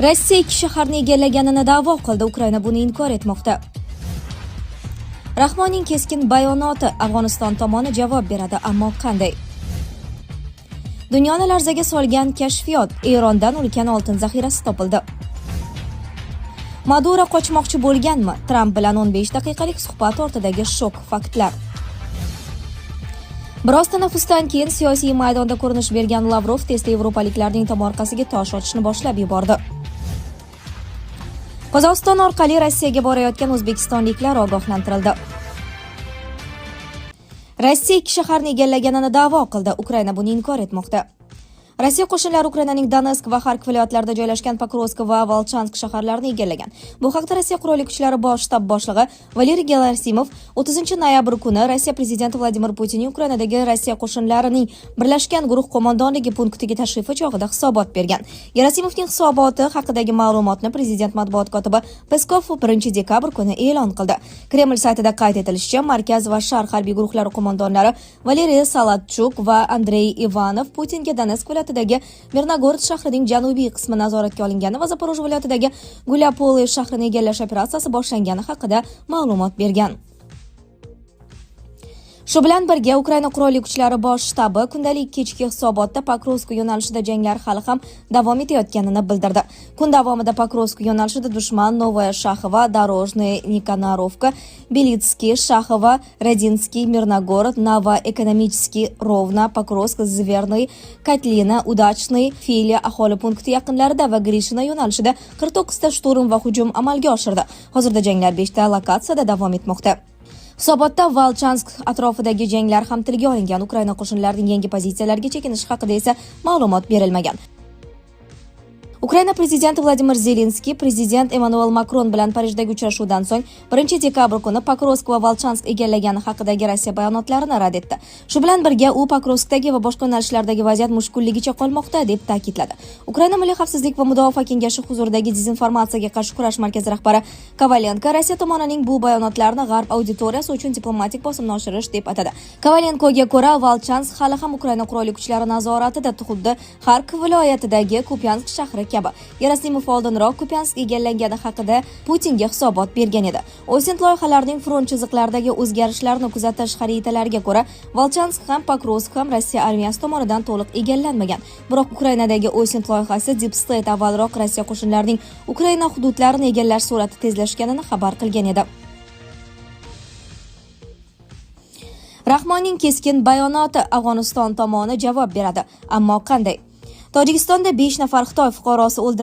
Rossiya ikki shaharni egallaganini da'vo qildi. Ukraina buni inkor etmoqda. Rahmonning keskin bayonoti: Afg'oniston tomoni javob beradi, ammo qanday? Dunyoni larzaga solgan kashfiyot: Erondan ulkan oltin zaxirasi topildi. Maduro qochmoqchi bo'lganmi? Tramp bilan 15 daqiqalik suhbat ortidagi shok faktlar. Biroz tanaffusdan keyin siyosiy maydonda ko'rinish bergan Lavrov tezda yevropaliklarning tomorqasiga tosh otishni boshlab yubordi. Qozog'iston orqali Rossiyaga borayotgan o'zbekistonliklar ogohlantirildi. Rossiya ikki shaharni egallaganini da'vo qildi. Ukraina buni inkor etmoqda. Rossiya qo'shinlari Ukrainaning Donetsk va Xarkov viloyatlarida joylashgan Pokrovsk va Volchansk shaharlarini egallagan. Bu haqda Rossiya qurolli kuchlari bosh shtab boshlig'i Valeriy Gerasimov 30-noyabr kuni Rossiya prezidenti Vladimir Putinning Ukrainadagi Rossiya qo'shinlarining birlashgan guruh qo'mondonligi punktiga tashrifi chog'ida hisobot bergan. Gerasimovning hisoboti haqidagi ma'lumotni prezident matbuot kotibi Peskov 1-dekabr kuni e'lon qildi. Kreml saytida qayd etilishicha, markaz va sharq harbiy guruhlari qo'mondonlari Valeriy Salatchuk va Andrey Ivanov Putinga Donetsk viloyatidagi Mirnogorod shahrining janubiy qismi nazoratga olingani va Zaporojye viloyatidagi Gulyapole shahrini egallash operatsiyasi boshlangani haqida ma'lumot bergan. Shu bilan birga Ukraina qurolli kuchlari bosh shtabi kundalik kechki hisobotda Pokrovsk yo'nalishida janglar hali ham davom etayotganini bildirdi. Kun davomida Pokrovsk yo'nalishida dushman Novaya Shaxova, Dorojnoye, Nikanorovka, Belitskiy, Shaxova, Radinskiy, Mirnogorod, Novoekonomichskiy, Rovna, Pokrovsk, Zvernoy, Katlina, Udachnoy, Filiya aholi punkti yaqinlarida va Grishina yo'nalishida 49 ta shturm va hujum amalga oshirdi. Hozirda janglar 5 ta lokatsiyada davom etmoqda. Hisobotda Volchansk atrofidagi janglar ham tilga olingan. Ukraina qo'shinlarining yangi pozitsiyalariga chekinishi haqida esa ma'lumot berilmagan. Ukraina prezidenti Vladimir Zelenskiy prezident Emmanuel Macron bilan Parijdagi uchrashuvdan so'ng 1-dekabr kuni Pokrovsk va Volchansk egallagani haqidagi Rossiya bayonotlarini rad etdi. Shu bilan birga u Pokrovskdagi va boshqa yo'nalishlardagi vaziyat mushkulligicha qolmoqda deb ta'kidladi. Ukraina Milliy xavfsizlik va mudofaa kengashi huzuridagi dezinformatsiyaga qarshi kurash markazi rahbari Kovalenko Rossiya tomonining bu bayonotlarini g'arb auditoriyasi uchun diplomatik bosimni oshirish deb atadi. Kovalenkoga ko'ra, Volchansk hali ham Ukraina qurolli kuchlari nazoratida, xuddi Xarkov viloyatidagi Kupyansk shahri kabi. Gerasimov oldinroq Kupyansk egallangani haqida Putinga hisobot bergan edi. Osint loyihalarining front chiziqlaridagi o'zgarishlarni kuzatish xaritalariga ko'ra, Volchansk ham Pokrovsk ham Rossiya armiyasi tomonidan to'liq egallanmagan. Biroq Ukrainadagi Osint loyihasi Deep State avvalroq Rossiya qo'shinlarining Ukraina hududlarini egallash sur'ati tezlashganini xabar qilgan edi. Rahmonning keskin bayonoti: Afg'oniston tomoni javob beradi, ammo qanday? Tojikistonda 5 nafar Xitoy fuqarosi